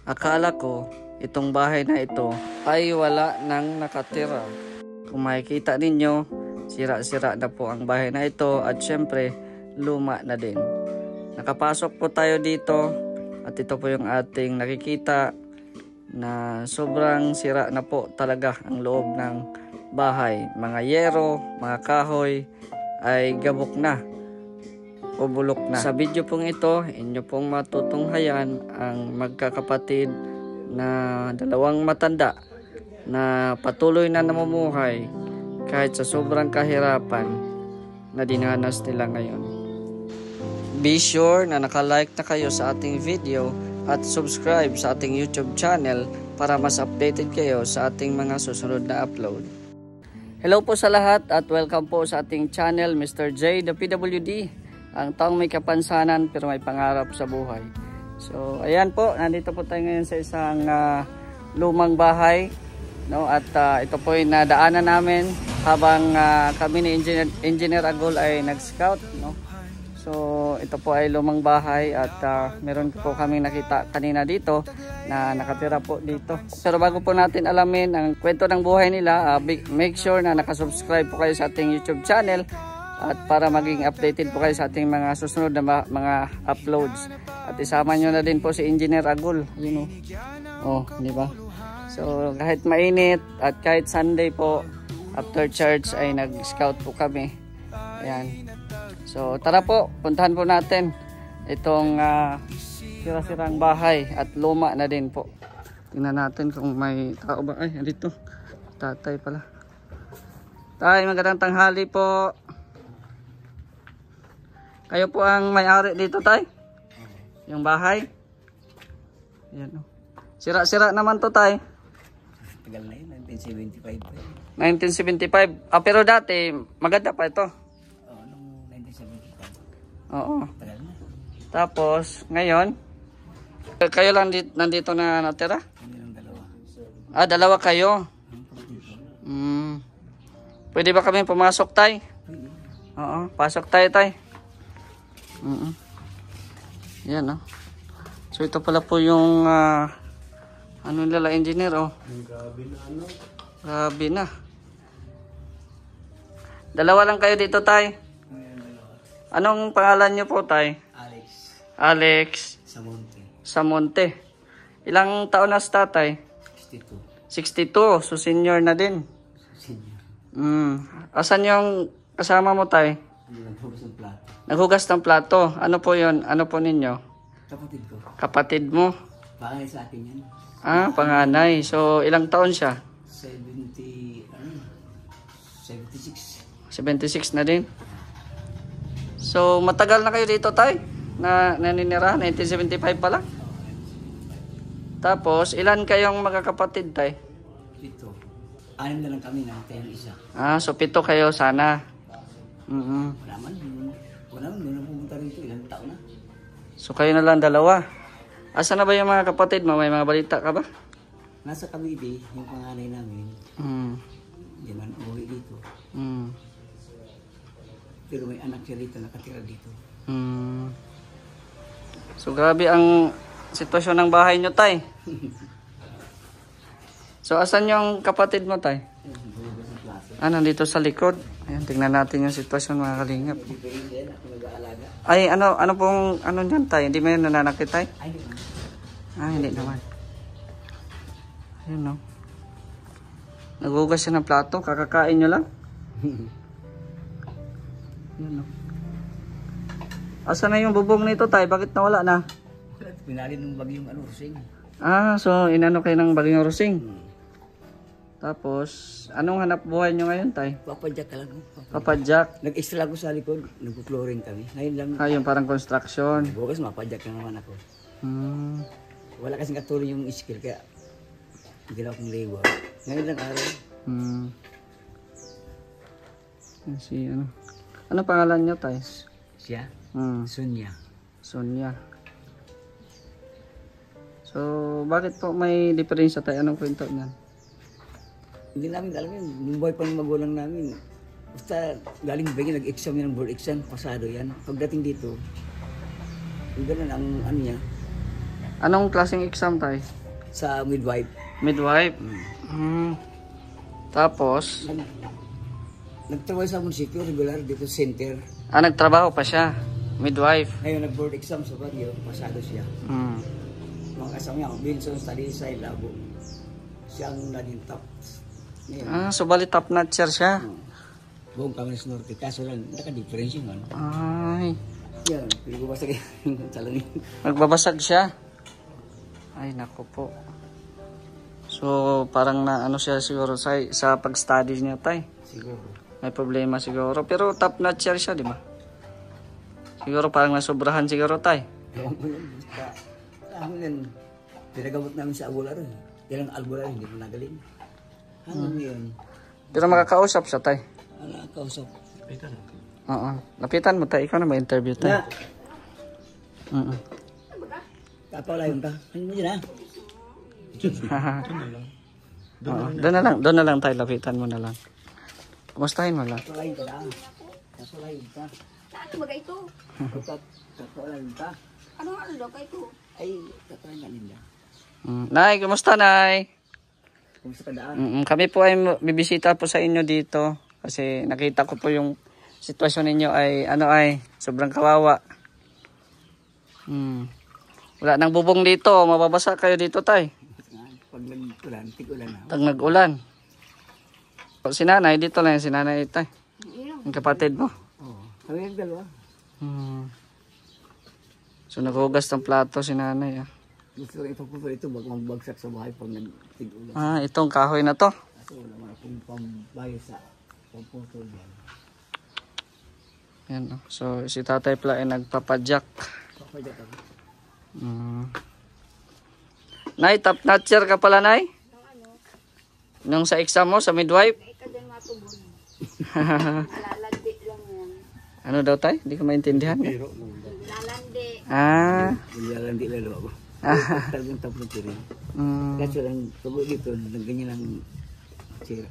Akala ko itong bahay na ito ay wala nang nakatira. Kung makikita ninyo, sira-sira na po ang bahay na ito at syempre luma na din. Nakapasok po tayo dito at ito po yung ating nakikita na sobrang sira na po talaga ang loob ng bahay. Mga yero, mga kahoy ay gabok na o bulok na. Sa video pong ito, inyo pong matutunghayan ang magkakapatid na dalawang matanda na patuloy na namumuhay kahit sa sobrang kahirapan na dinanas nila ngayon. Be sure na nakalike na kayo sa ating video at subscribe sa ating YouTube channel para mas updated kayo sa ating mga susunod na upload. Hello po sa lahat at welcome po sa ating channel, Mr. J, the PWD, ang taong may kapansanan pero may pangarap sa buhay. So ayan po, nandito po tayo ngayon sa isang lumang bahay, no? At ito po ay nadaanan namin habang kami ni Engineer Agol ay nag-scout, no? So ito po ay lumang bahay at meron po kaming nakita kanina dito na nakatira po dito. Pero bago po natin alamin ang kwento ng buhay nila, make sure na nakasubscribe po kayo sa ating YouTube channel at para maging updated po kayo sa ating mga susunod na mga uploads. At isama nyo na din po si Engineer Agol, you know. Oh, di ba? So kahit mainit at kahit Sunday po after church ay nag-scout po kami. Ayan. So tara po, puntahan po natin itong sira-sirang bahay at luma na din po. Tingnan natin kung may tao ba. Ay, dito. Tatay pala. Tay, magandang tanghali po. Kayo po ang may-ari dito, tay? Yung bahay? Ayan, oh. Sira-sira naman to, tay. Tagal na yun, 1975 pa yun. 1975. Pero dati, maganda pa ito. Oo, nung 1975. Oo. Tagal na. Tapos, ngayon, kayo lang nandito na natira? Kami lang dalawa. Ah, dalawa kayo. Pwede ba kami pumasok, tay? Oo, pasok tayo, tay. Yan, oh. So, ito pala po yung ano nila, engineer, oh. Grabe na ano? Grabe na. Dalawa lang kayo dito, tay. Anong pangalan nyo po, tay? Alex. Alex. Samonte. Samonte. Ilang taon na sa tatay? 62. 62. So, senior na din. Senior. Asan yung kasama mo, tay? Naghugas ng plato. Naghugas ng plato. Ano po yun? Ano po ninyo? Kapatid ko. Kapatid mo? Panganay sa akin yan. Ah, panganay. So, ilang taon siya? 76. 76 na din. So, matagal na kayo dito, tay? Na naninira? 1975 pa lang? Tapos, ilan kayong magkakapatid, tay? Ito. 6 na lang kami, namatay ang isa. Ah, so 7 kayo sana. Wala man. Wala man, doon na pumunta rito. Ilang taon na. So, kayo na lang dalawa. Asa na ba yung mga kapatid mo? May mga balita ka ba? Nasa Cavite, yung panganay namin. Hindi man umuwi dito. Pero may anak siya rito, nakatira dito. So, grabe ang sitwasyon ng bahay nyo, tay. So, asan yung kapatid mo, tay? Hugas ng plato. Ah, nandito sa likod. Ayan, tingnan natin yung sitwasyon, mga kalingap. Hindi pa yun din, ako nag-aalaga. Ay, ano pong, ano nyan, tay? Hindi mo yun nananakit, tay? Ay, hindi man. Ah, hindi naman. Ayun, no. Naghugas siya ng plato. Kakakain nyo lang. Ayun, no. Asa na yung bubong nito, tay? Bakit nawala na? Pinali ng bagyong rusing. Ah, so inano kayo ng Bagong Rusing. Tapos, anong hanap buhay nyo ngayon, tay? Papadyak ka lang. Papadyak. Nag-extra ako sa likod. Nag-flooring kami. Ngayon lang. Ah, yung parang construction. Bukas mapadyak na naman ako. Wala kasing katulong yung skill kaya hindi lang akong lewa. Ngayon lang araw. Si ano? Ano pangalan niya, tay? Siya? Sonia. Sonia. So, bakit po may diferensya, tay? Anong kwento niyan? Hindi namin alam yun. Nung buhay pa ng magulang namin. Basta galing bagay, nag-exam yan ng board exam. Pasado yan. Pagdating dito, yung ganun ang ano niya. Anong klaseng exam tay? Sa midwife. Midwife? Tapos? Nagtrabaho sa munisipyo, regular dito sa center. Nagtrabaho pa siya? Midwife? Ngayon nag-board exam sa Baguio, pasado siya. Mga kasama niya, Wilson Study sa Labo. Siya ang naging top. Ngayon, So bali top notcher siya? buong Camarines Norte. Kaso lang, naka-difference yun. Ay. Yan, pili ko basta yung salamin. Nagbabasag siya? Ay, nako po. So, parang na ano siya siguro sa pag-study niya tay. Siguro. May problema siguro. Pero top notcher siya, di ba? Siguro parang nasobrahan siguro tay. Ewan ko yun. Basta, ako yun, pinagamot namin sa albular. Yan ang albular, hindi mo nagaling. Hanggang yun. Pero makakausap siya tay. Ano, kausap. Oo. Lapitan mo tay. Ikaw na ma-interview tay. Na, kapalayon ka. Ano mo dyan, ha? Doon na lang tayo. Lapitan mo na lang. Kumustahin mo lang. Kapalayon ka na. Kapalayon ka. Ano ba ito? Kapalayon ka. Ano daw ka ito? Ay, kapalayon ka ninda. Nay, kumusta nay? Kumusta ka daan? Kami po ay bibisita po sa inyo dito. Kasi nakita ko po yung sitwasyon ninyo ay sobrang kawawa. Wala nang bubong dito. Mababasa kayo dito tay. Pag nag-ulan, tig-ulan na. Pag nag-ulan. Si nanay, dito lang si nanay tay. Ang kapatid mo. Oo. Kami yung dalawa. So naghugas ng plato si nanay. Gusto ko ipagpupul ito bago magbagsak sa bahay pag nag-tig-ulan. Itong kahoy na to. Kasi wala man akong pambayo sa pamputol yan. Yan, oh. So si tatay pala ay nagpapadyak. Papadyak ako. Nay, top notcher ka pala nay? Nung sa exam mo sa midwife? Ikaw din matubod. Lalandi lang yan. Ano daw tay? Hindi ko maintindihan. Lalandi. Nilalandi lalo ako. Talagang tapos na rin. Kasi lang, tubo dito, ganyan lang sira.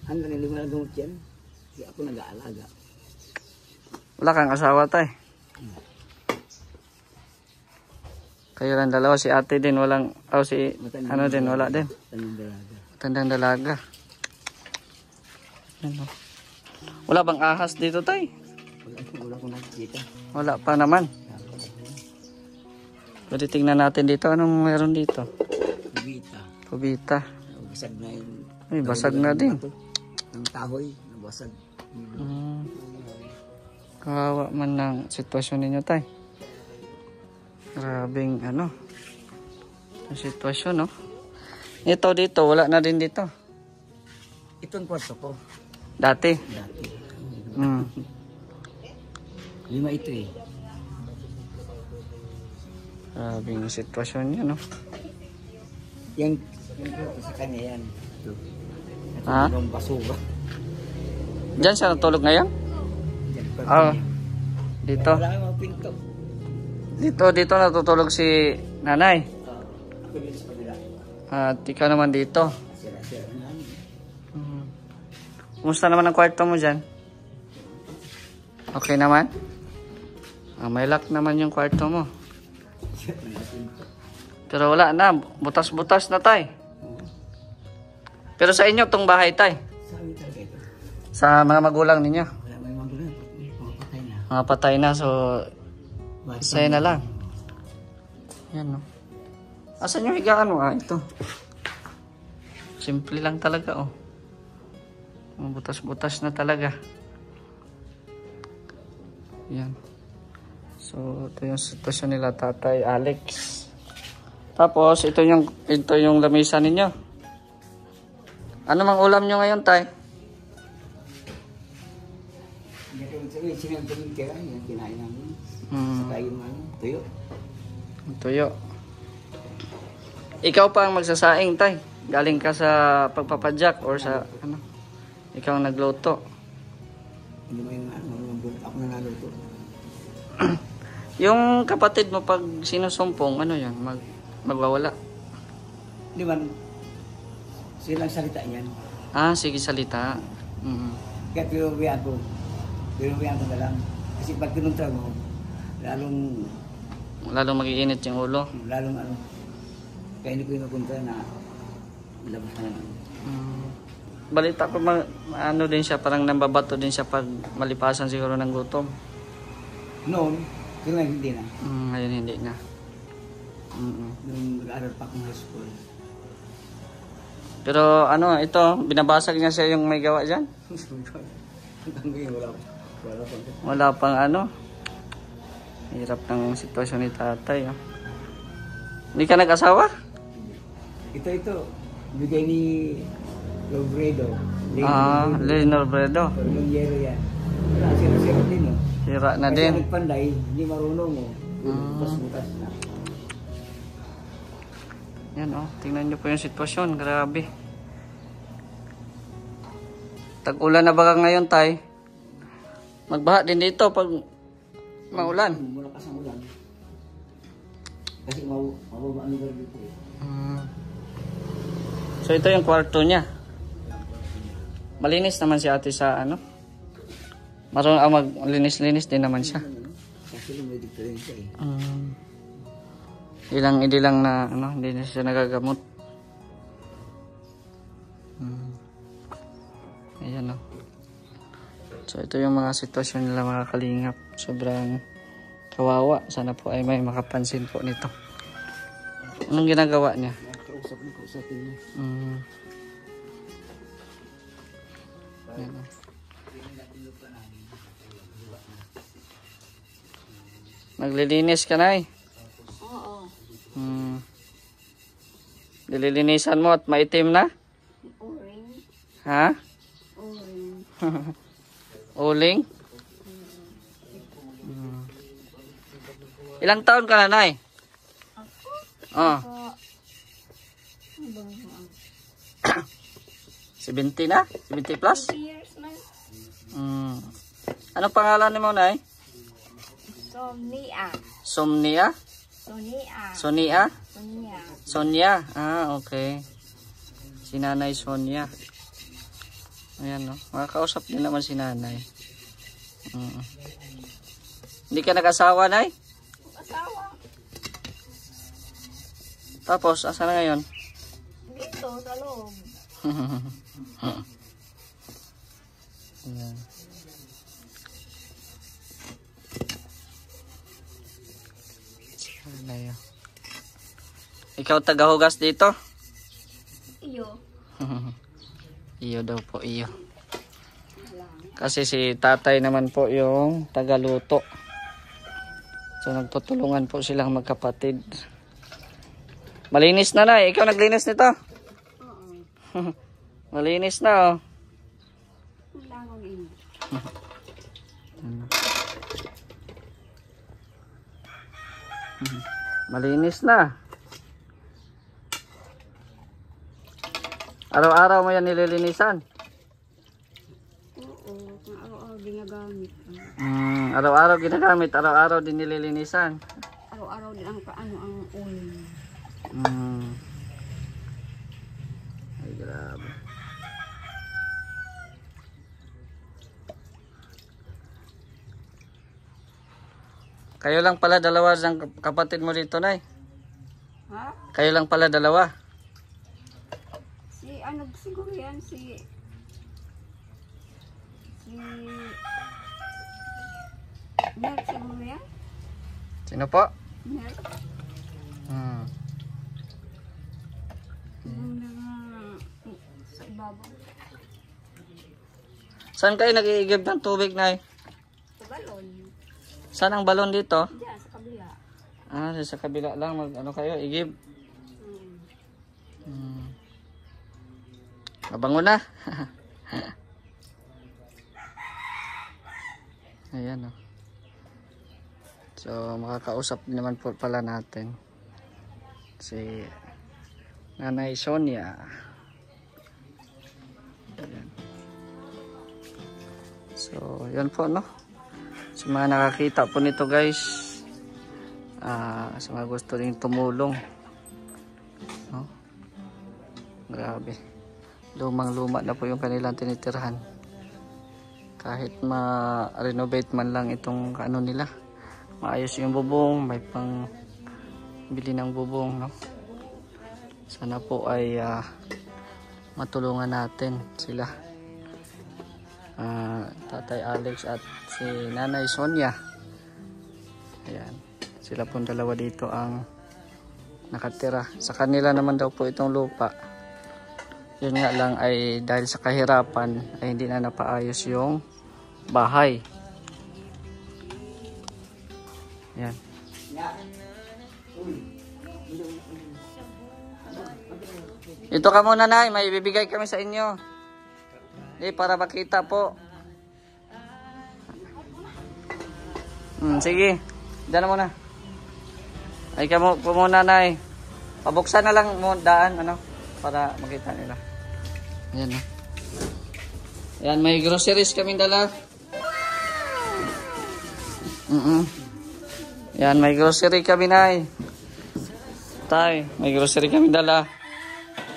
Hanggang nilima na gamot yan. Kasi ako nag-aalaga. Wala kang asawa tay? Kayo lang dalawa, si ate din walang, si ano din, wala din. Tandang dalaga. Tandang dalaga. Ano? Wala bang ahas dito tay? Wala ko nakikita. Wala pa naman. Pwede tingnan natin dito. Anong meron dito? Kubita. Kubita. Basag na yun. Ay, basag na din. Ang kahoy, nabasag. Kawawa man ng sitwasyon ninyo tay. Grabing ano. Ang sitwasyon no. Ito dito, wala na din dito. Itong kwarto ko. Dati. Dati. 5 ito eh. Grabing sitwasyon niya no. Yung kwarto sa kanya yan. Ito. Ha? Ito yung basura. Diyan siya natulog ngayon? Yan, kwarto Ah, niya. dito. Wala kang mga pinto. Dito natutulog si nanay. Ako din sa kabila. At ikaw naman dito. Sira-sira na namin. Kumusta naman ang kwarto mo dyan? Okay naman? May lock naman yung kwarto mo. Pero wala na. Butas-butas na tay. Pero sa inyo tong bahay tay? Sabi talaga ito. Sa mga magulang ninyo? Wala may mga gulo. Mga patay na. Mga patay na so Basta- sa'yo na lang. Yan no. Asan yung higaan mo? Ito. Simple lang talaga oh. Mga butas-butas na talaga. Yan. So, ito yung sitwasyon nila Tatay Alex. Tapos, ito yung lamesa ninyo. Ano mang ulam nyo ngayon, tay? Hindi ko sabihin, sinabi ko kaya yan, kinain namin. Saka yung tuyo. Tuyo. Ikaw pa ang magsasaing, tay. Galing ka sa pagpapadyak or sa ano? Ikaw ang nagluto. Hindi mo yung ako na naluto. Yung kapatid mo pag sinusumpong, ano yan? Magwawala. Di ba, silang salita yan. Sige salita. Kaya pinuwi ako na lang. Kasi pag tinuntra mo, lalong Lalo magiinit yung ulo. Lalong ano. Kaya hindi ko yung napunta na labas na naman. Balita ko ano din siya, parang nambabato din siya pag malipasan siguro ng gutom. Noon, kaya hindi na. Ngayon hindi na. Nung nag-aaral pa akong high school. Pero ano, ito, binabasag niya siya yung may gawa dyan? Hanggang ngayon wala pa. Wala pang ano. Hirap ng sitwasyon ni tatay. Oh. Hindi ka nag-asawa? Ito. Bigay ni Lobredo. Leonor Bredo. Yung yero yan. Wala, sira-sira din oh. Sira na Kasi din. nagpanday, hindi marunong oh. Butas-butas na. Yan oh, tingnan niyo po yung sitwasyon. Grabe. Tag-ulan na baka ngayon, tay? Magbaha din dito pag maulan. Malakas ang ulan. Kasi mababa ang lugar dito eh. So ito yung kwarto niya. Malinis naman si ate sa ano. Marunong maglinis-linis din naman siya. Kasi lumidig ka rin siya eh. Hindi lang na ano, hindi na siya nagagamot. Ayan o. So ito yung mga sitwasyon nila mga kalingap. Sobrang kawawa. Sana po ay may makapansin po nito. Anong ginagawa niya? Kausapin niya. Ayan o. Naglilinis ka na eh. Oo. Nililinisan mo at maitim na? Uring. Ha? Uring. Uling? Ilang taon ka na, Nay? Ako? Oh, Ano 70 na? 70 plus? 2 years man. Ano pangalan mo, Nay? Somnia. Somnia? Sonia. Sonia? Sonia. Sonia? Okay. Si Nanay Sonia. Ayan, no? Makakausap din naman si Nanay. Hindi ka nag-asawa, Nay? Asawa. Tapos, asa na ngayon? Dito, sa loob. Ayan. Nanay, oh. Ikaw tagahugas dito? Iyo. Iyo daw po, iyo. Kasi si tatay naman po yung tagaluto. So nagtutulungan po silang magkapatid. Malinis na, Nay. Ikaw naglinis nito? Oo. Malinis na, oh. Langon ini. Malinis na. Araw-araw mo yan nililinisan? Oo. Kung araw-araw ginagamit. Araw-araw ginagamit, araw-araw din nililinisan. Araw-araw din ang ang uling. Ay, grabe. Kayo lang pala dalawa ng kapatid mo dito, Nay? Ha? Kayo lang pala dalawa? Si ano siguro yan? Si Mer siguro yan? Sino po? Mer? Yung sa ibabaw. Saan kayo nag-iigib ng tubig, Nay? Sa balon. Saan ang balon dito? Diyan, sa kabila. Sa kabila lang. Ano kayo, igib? Mabango na. Ayan, oh. So, makakausap din naman po pala natin si Nanay Sonia. Ayan. So, yan po, no? Sa mga nakakita po nito, guys, sa mga gusto rin tumulong, no? Grabe. Lumang-luma na po yung kanilang tinitirhan. Kahit ma-renovate man lang itong ano nila, maayos yung bubong, may pang bili ng bubong, no? Sana po ay matulungan natin sila, Tatay Alex at si Nanay Sonia. Ayan, sila pong dalawa dito ang nakatira. Sa kanila naman daw po itong lupa. Yun nga lang ay dahil sa kahirapan ay hindi na napaayos yung bahay. Ayan. Ito ka muna, Nay, may bibigay kami sa inyo. Para makita po. Sige, dyan na muna. Ay ka po muna, Nay. Pabuksan na lang mo daan, para makita nila. Ayan, Ayan, may groceries kaming dala. Ayan, may grocery kami, Nay. Tay, may grocery kami dala.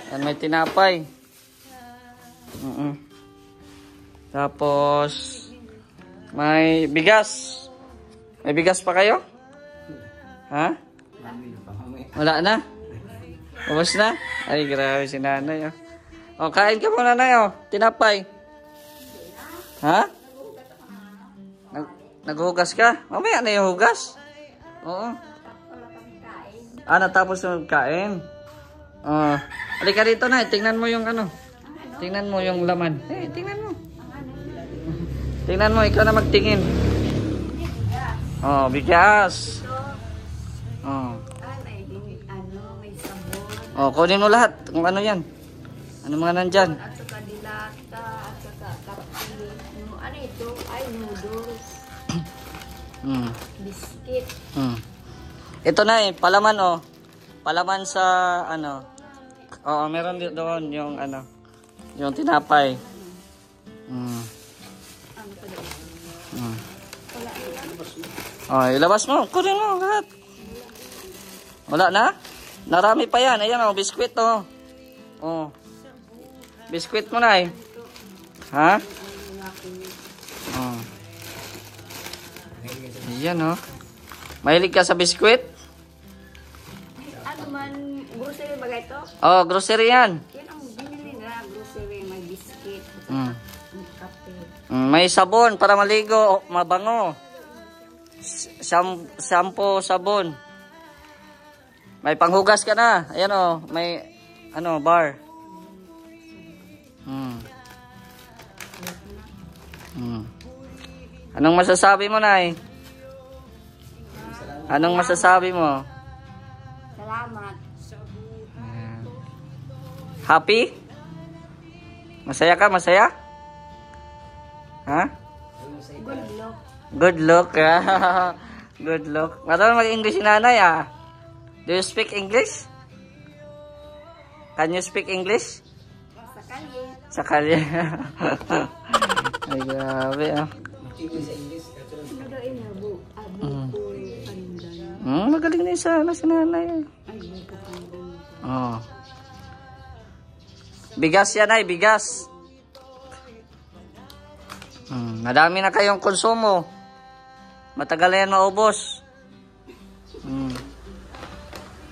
Ayan, may tinapay. Tapos, may bigas. May bigas pa kayo? Ha? Wala na? Ubos na? Ay, grabe si Nanay. Kain ka muna, Nanay. Tinapay. Ha? Naghugas ka? Mamaya na yung hugas. Oo. Natapos na magkain. Halika dito, Nay. Tingnan mo yung Tingnan mo yung laman. Tingnan mo. Tingnan mo, ikaw na magtingin. Bigas. May sabon. Kunin mo lahat. Kung ano yan. Ano mga nandyan? At saka dilata, at saka kape. Ano ito? Ay, noodles. Biscuit. Ito na palaman Palaman sa meron doon yung yung tinapay. Ilabas mo. Kunin mo lahat. Wala na? Narami pa yan. Ayan biskwit biskwit mo na Ha? Ayan mahilig ka sa biskwit? Ano man, grocery ba ito? Grocery yan. Yan ang binili nila, grocery, may biscuit, Mm. may kape. May sabon para maligo, mabango. Shampoo, sabon. May panghugas ka na. Ayan may bar. Anong masasabi mo, Nay? Anong masasabi mo? Salamat. Happy? Masaya ka? Masaya? Ha? Good luck. Good luck. Good luck. Marunong mag-English si Nanay Do you speak English? Can you speak English? Sakali. Sakali. Ay, grabe Ano daw inabu? Buko pandan. Magaling na isa si Nanay. Ay, buko pandan. Bigas yan bigas. Madami na kayong konsumo. Matagal na yan maubos.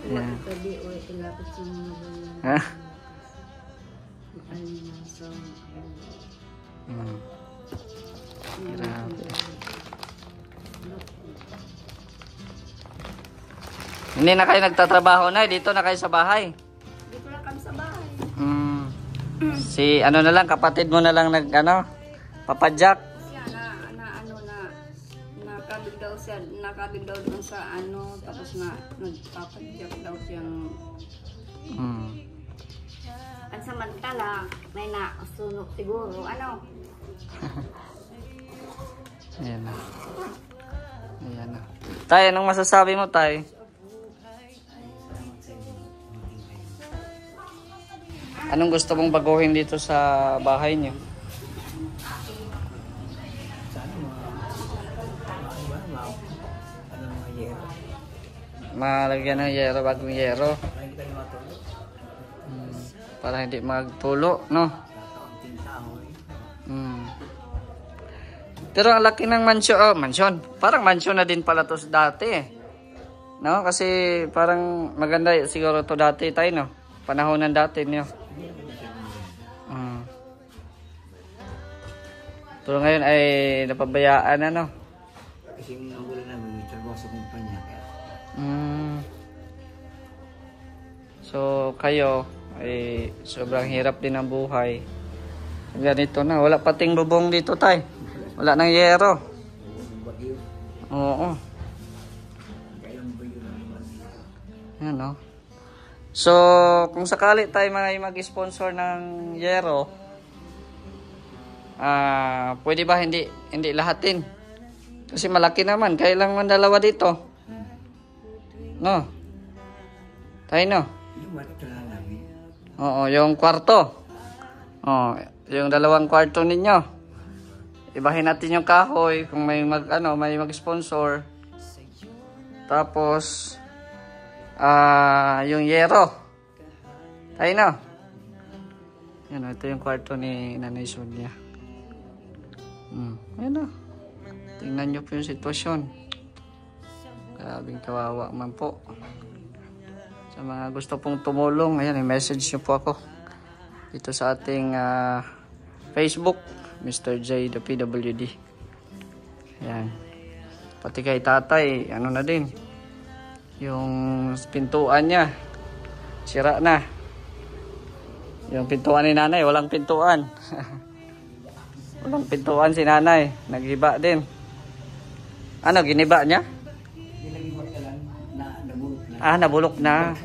Bakit tabi o ilapit sa mga bayan? Ha? Grabe. Hindi na kayo nagtatrabaho na, dito na kayo sa bahay. Dito lang kami sa bahay. Si na lang, kapatid mo na lang papadyak. Siya nakabig daw dun sa tapos nagpapadyak daw siyang ang samantala may nasunog siguro Ayan na. Ayan na. Tay, anong masasabi mo, Tay? Anong gusto mong baguhin dito sa bahay niyo? Malagyan ng yero, bagong yero. Para hindi magtulo, no? Pero ang laki ng mansyon, mansyon. Parang mansyon na din pala to dati eh. No? Kasi parang maganda siguro to dati tayo, no? Panahon ng dati niyo. Pero ngayon ay napabayaan na, no? Kasi yung nagulan namin, may trabaho sa kumpanya. So, kayo ay sobrang hirap din ang buhay. Ganito na. Wala pating bubong dito, tay. Wala nang yero. Oo. Yan, no? So, kung sakali tayo mag-sponsor ng yero, pwede ba hindi lahatin? Kasi malaki naman. Kailangan dalawa dito. No? Tayo, no? Oo, yung kwarto. Oh, yung dalawang kwarto ninyo. Ibahin natin yung kahoy kung may mag-sponsor. Tapos yung yero. Tayo, no? Yan, ito yung kwarto ni Nanay Sonia. Ayan, no? Tingnan nyo po yung sitwasyon. Grabing kawawa man po. Sa mga gusto pong tumulong, ayan, i-message nyo po ako dito sa ating Facebook, Mr. J, the PWD. Ayan. Pati kay tatay, ano na din, yung pintuan niya, sira na. Yung pintuan ni nanay, walang pintuan. Walang pintuan si nanay, naghiba din. Ano, giniba niya? Nabulok na.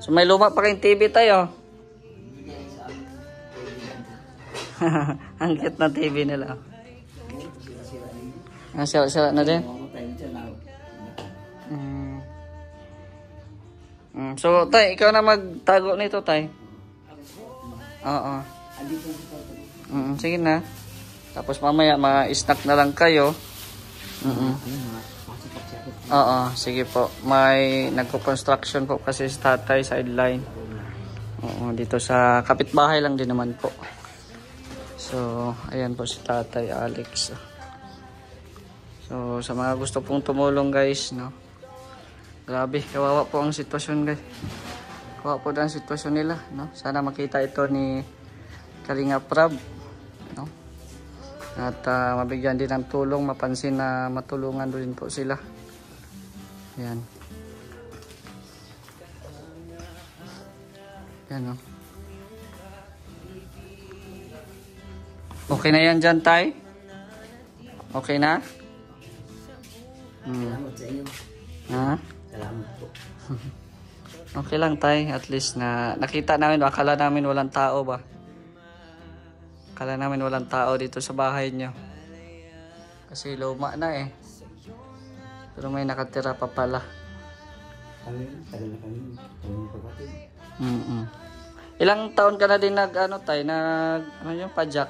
So may luma pa kayong TV tayo. Ang cute na TV nila. Sira na din. So tay, ikaw na magtago nito tay. Oo. Sige na. Tapos mamaya ma-snack na lang kayo. Oo, sige po. May nagko-construction po kasi sa tatay sideline. Oo, dito sa kapitbahay lang din naman po. So, ayan po si Tatay Alex. So, sa mga gusto pong tumulong guys, no. Grabe, kawawa po ang sitwasyon guys. Kawawa po ang sitwasyon nila, no. Sana makita ito ni Kalinga Prab, no. At mabigyan din ng tulong, mapansin na matulungan din po sila. Yan. Yan, no. Okay na yan dyan, tay? Okay na? Salamat sa inyo. Ha? Salamat po. Okay lang, tay. At least na nakita namin, akala namin walang tao ba? Akala namin walang tao dito sa bahay nyo. Kasi luma na eh. Pero may nakatira pa pala. Kami, tagal na kami. Kapatid. Ilang taon ka na din yung pajak?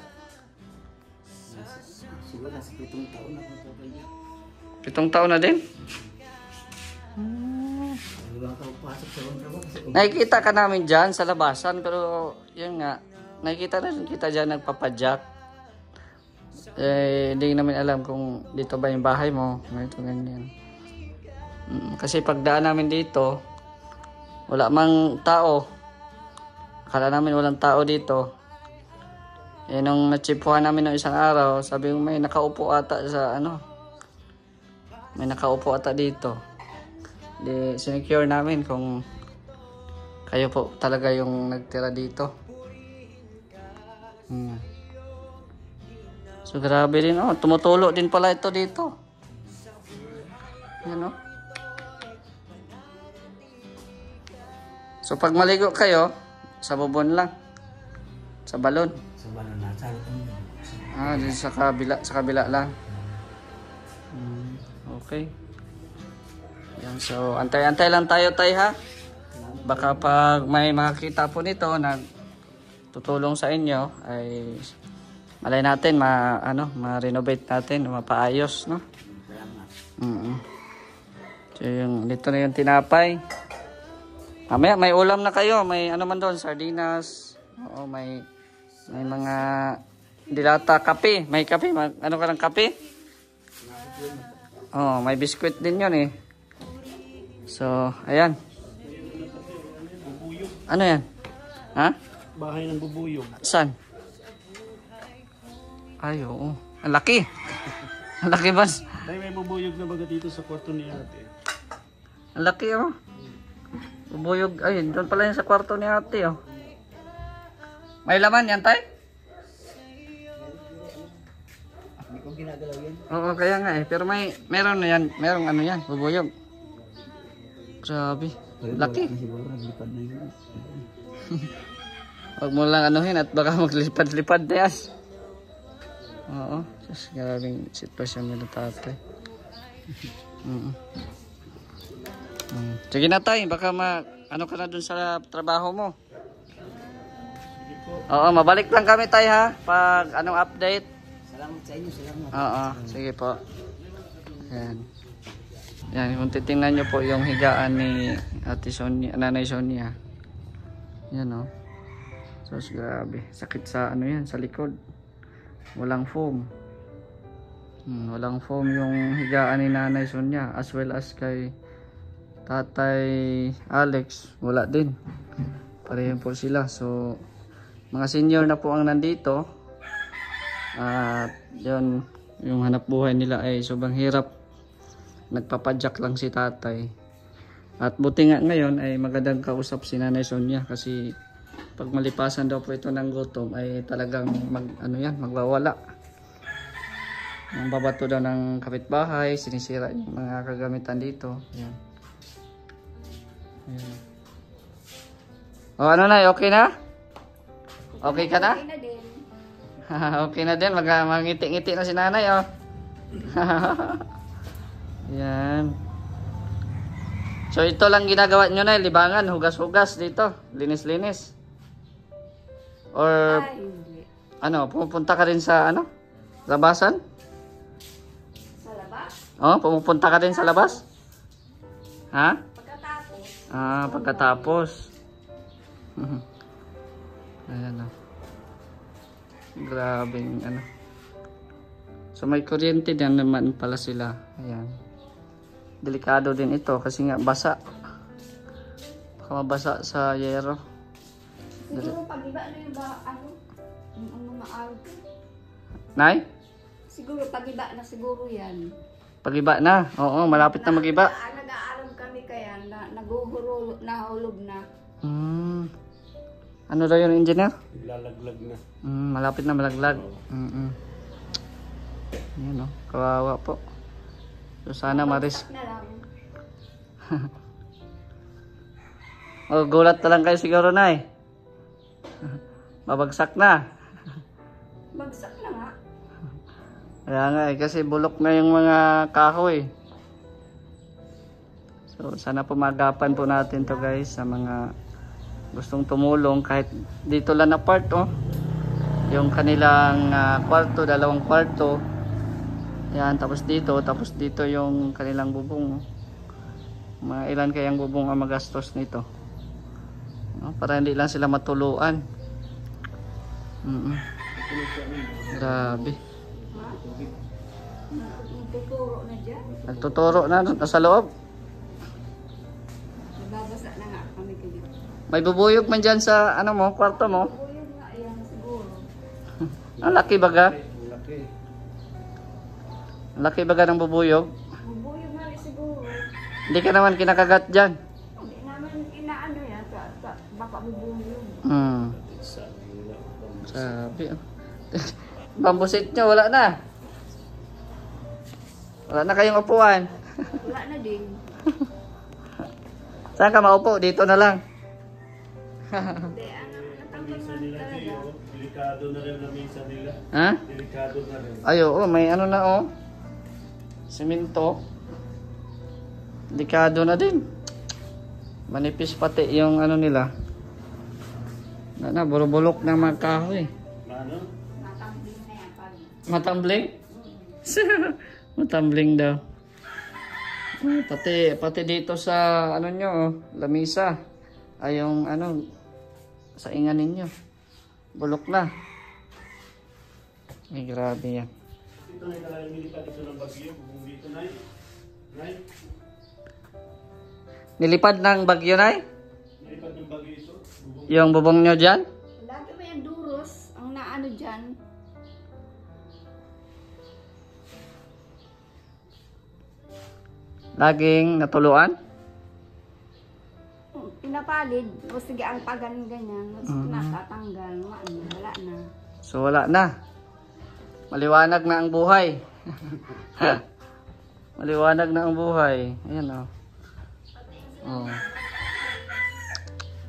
Siguro nasa 7 taon ako sa kanya. 7 taon na din? Ibang kapapasok sa mga trabaho. Nakikita ka namin dyan sa labasan, pero yun nga, nakikita na rin kita dyan nagpapadyak. Hindi namin alam kung dito ba yung bahay mo. Ganito, ganyan. Kasi pagdaan namin dito, wala mang tao. Akala namin walang tao dito. Nung natsipuhan namin ng isang araw, sabi ko may nakaupo ata sa may nakaupo ata dito. Di sinecure namin kung kayo po talaga yung nagtira dito. So grabe din, tumutulo din pala ito dito. Yan, So pag maligo kayo, sa bubon lang. Sa balon. Sa balon na, sa Dito sa kabila lang. Okay. Yan, so antay-antay lang tayo ha. Baka pag may makakita po nito na tutulong sa inyo ay malay natin ma-renovate natin, mapaayos, no? So yung dito na yung tinapay. Mamaya may ulam na kayo, may man doon, sardinas. Oo, may May mga dilata, kape. May kape. Ano ka ng kape? Oh, may biskuit din yun eh. So, ayan. Ano yan? Ha? Bahay ng bubuyog. Saan? Ay, oo. Ang laki. Ang laki, boss. Tayo may bubuyog na baga dito sa kwarto ni ate. Ang laki, oh. Bubuyog. Ay, doon pala yun sa kwarto ni ate, oh. May laman yan, tay? Hindi ko ginagalaw yan. Oo, kaya nga eh. Pero meron na yan. Merong ano yan, bubuyog. Grabe. Laki. Siguro naglipad na yun. Huwag mo lang anuhin at baka maglipad-lipad na yan. Oo. Just, grabing sitwasyon nila tatay. Sige na tay, baka ano ka na dun sa trabaho mo. Oo, mabalik lang kami tay ha, pag anong update. Salamat sa inyo, salamat. Oo, sige po. Yan. Yan, kung titingnan nyo po yung higaan ni Ate Sonia, Nanay Sonia. Yan o. So, grabe. Sakit sa ano yan, sa likod. Walang foam. Walang foam yung higaan ni Nanay Sonia. As well as kay Tatay Alex. Wala din. Pareho po sila. So, mga senior na po ang nandito. At yun, yung hanap buhay nila ay sobrang hirap. Nagpapadyak lang si tatay. At buti nga ngayon ay magandang kausap si Nanay Sonia kasi pag malipasan daw po ito ng gutom ay talagang magwawala. Ang babato daw ng kapitbahay, sinisira yung mga kagamitan dito. Ayan. Ayan. O ano na, okay na? Okay ka na? Okay na din. Okay na din, mangiti-ngiti na si nanay oh. Yan. So ito lang ginagawa nyo na, libangan, hugas-hugas dito, linis-linis. Or Ay, hindi. ano, pumupunta ka rin sa ano? Labasan? Sa labas? Oh, pumupunta ka din sa labas? Ha? Pagkatapos, Ah, pagkatapos. Ayan oh. Grabing ano. So may kuryente din naman pala sila. Ayan. Delikado din ito kasi nga basa. Baka mabasa sa yero. siguro pag iba na yung yung mga araw. Nay? Siguro pag iba na siguro yan. Pag-iba na. Oo, malapit na mag-iba. Nag-aalam kami kaya nahulog na. Ano daw yun, engineer? Lalaglag na. Malapit na malaglag. Yan o, kawawa po. So sana maris. Na lang. Oh, gulat na lang kayo siguro, Nay. Mabagsak na. Bagsak na nga. Kaya nga eh, kasi bulok na yung mga kahoy. So sana pumagapan po natin to guys sa mga gustong tumulong kahit dito lang na part oh. Yung kanilang kwarto, 2 kwarto. Yan, tapos dito yung kanilang bubong. Mga ilan kayang bubong ang magastos nito. No? Para hindi lang sila matuluan. Grabe. Nagtuturo na dyan. Nagtuturo na nasa loob. Nagbabasa na nga kami kayo. May bubuyog man dyan sa ano mo, kwarto mo. Buyog nga yan siguro. Ang laki baga. Laki. Ang laki baga ng bubuyog. Buyog nga rin siguro. Hindi ka naman kinakagat dyan. Hindi naman inaano yan. Baka bubuyog. Sabi. Bambusit nyo, wala na. Wala na kayong upuan. Wala na din. Saan ka maupo? Dito na lang. Hindi, natanggal Misa na nila talaga. Gio, delikado na rin ang misa nila. Ha? Delikado na rin. Ay, oo, may ano na oh. Simento. Delikado na din. Manipis pati yung ano nila. Bulok ng mga kahoy. Ano? Natanggal na yan pag. Matambling? Matambling daw. Pati dito sa ano nyo, oh, lamisa. Ay yung ano, sa ingan ninyo. Bulok na. Ay, grabe yan. Ito na talagang nilipad ito ng bagyo. Bubong dito, Nay. Nay, Nilipad ng bagyo, Nay? nilipad ng bagyo ito. Bubong. Yung bubong nyo dyan? Lagi ba yung duros? Ang naano dyan? Laging natuluan? Pinapalid. O sige, ang pagaling ganyan. Natatanggal. Wala na. So wala na. Maliwanag na ang buhay. Maliwanag na ang buhay. Ayan o. Oh.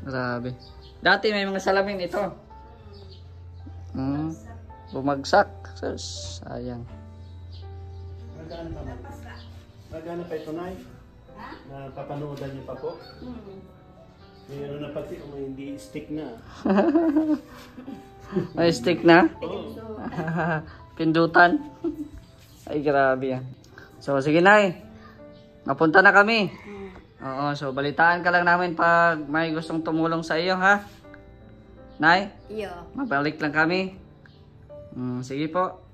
Grabe. Dati may mga salamin ito. Bumagsak. Sus, sayang. Nagana pa ito, Nay? Ha? Napapanoodan niyo pa po? Mayroon na pati kung may hindi stick na. May stick na? Oo. Pindutan. Ay, grabe yan. So, sige, Nay. Napunta na kami. Oo, so balitaan ka lang namin pag may gustong tumulong sa iyo, ha? Nay, Iyo. mabalik lang kami. Sige po.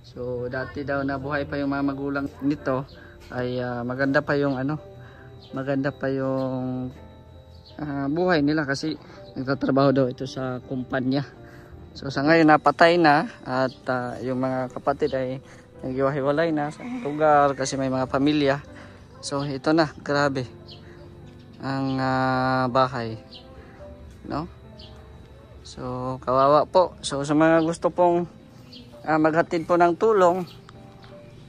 So, dati daw na buhay pa yung mga magulang nito ay maganda pa yung buhay nila kasi nagtatrabaho daw ito sa kumpanya. So, sa ngayon napatay na at yung mga kapatid ay naghiwa-hiwalay na sa lugar kasi may mga pamilya. So, ito na, grabe ang bahay, no? So, kawawa po. So, sa mga gusto pong maghatid po ng tulong,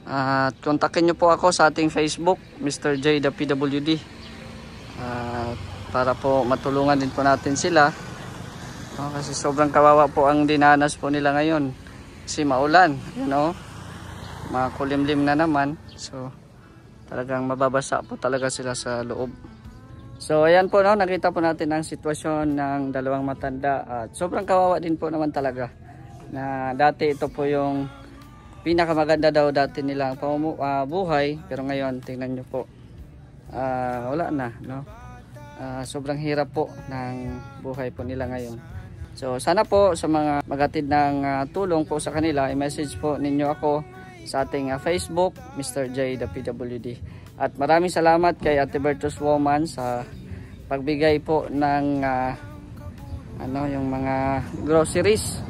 at kontakin nyo po ako sa ating Facebook, Mr. J the PWD, para po matulungan din po natin sila, kasi sobrang kawawa po ang dinanas po nila ngayon kasi maulan, makulimlim na naman. So talagang mababasa po talaga sila sa loob. So ayan po, nakita po natin ang sitwasyon ng dalawang matanda at sobrang kawawa din po naman talaga na dati ito po yung pinakamaganda daw dati nilang buhay, pero ngayon tingnan nyo po, wala na, sobrang hirap po ng buhay po nila ngayon. So sana po sa mga maghatid ng tulong po sa kanila, i-message po ninyo ako sa ating Facebook, Mr. J the PWD. At maraming salamat kay Ate Virtuous Woman sa pagbigay po ng yung mga groceries.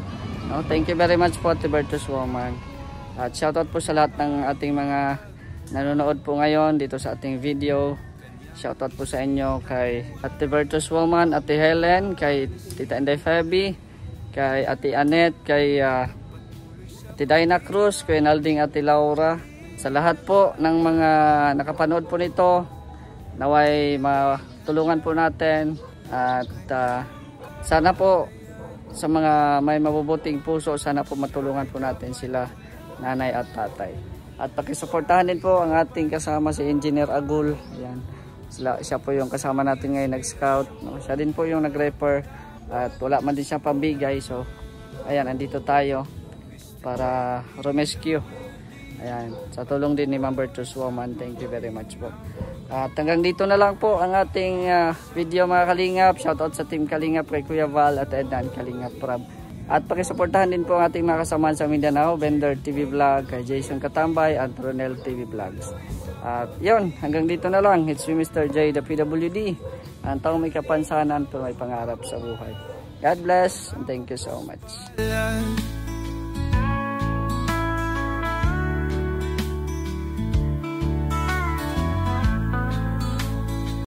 Thank you very much po, Ate Virtuous Woman. At shoutout po sa lahat ng ating mga nanonood po ngayon dito sa ating video. Shoutout po sa inyo kay Ate Virtuous Woman, Ate Helen, kay Tita Inday Fabi, kay Ate Annette, kay Ate Dinah Cruz, kay Nalding, Ate Laura. Sa lahat po ng mga nakapanood po nito, naway matulungan po natin. At sana po sa mga may mabubuting puso, sana po matulungan po natin sila, nanay at tatay. At pakisuportahan din po ang ating kasama si Engineer Agul. Ayan. Siya po yung kasama natin ngayon nag-scout. Siya din po yung nag-refer at wala man din siya pambigay. So ayan, andito tayo para rescue. Ayan, sa tulong din ni Ma'am Virtuous Woman. Thank you very much po. At hanggang dito na lang po ang ating video, mga Kalingap. Shoutout sa Team Kalingap, kay Kuya Val at Ednan Kalingap Prab. At pakisuportahan din po ang ating mga kasamahan sa Mindanao, Bender TV Vlog, kay Jason Katambay at Ronel TV Vlogs. At yun, hanggang dito na lang. It's me, Mr. J the PWD, ang taong may kapansanan pero may pangarap sa buhay. God bless and thank you so much.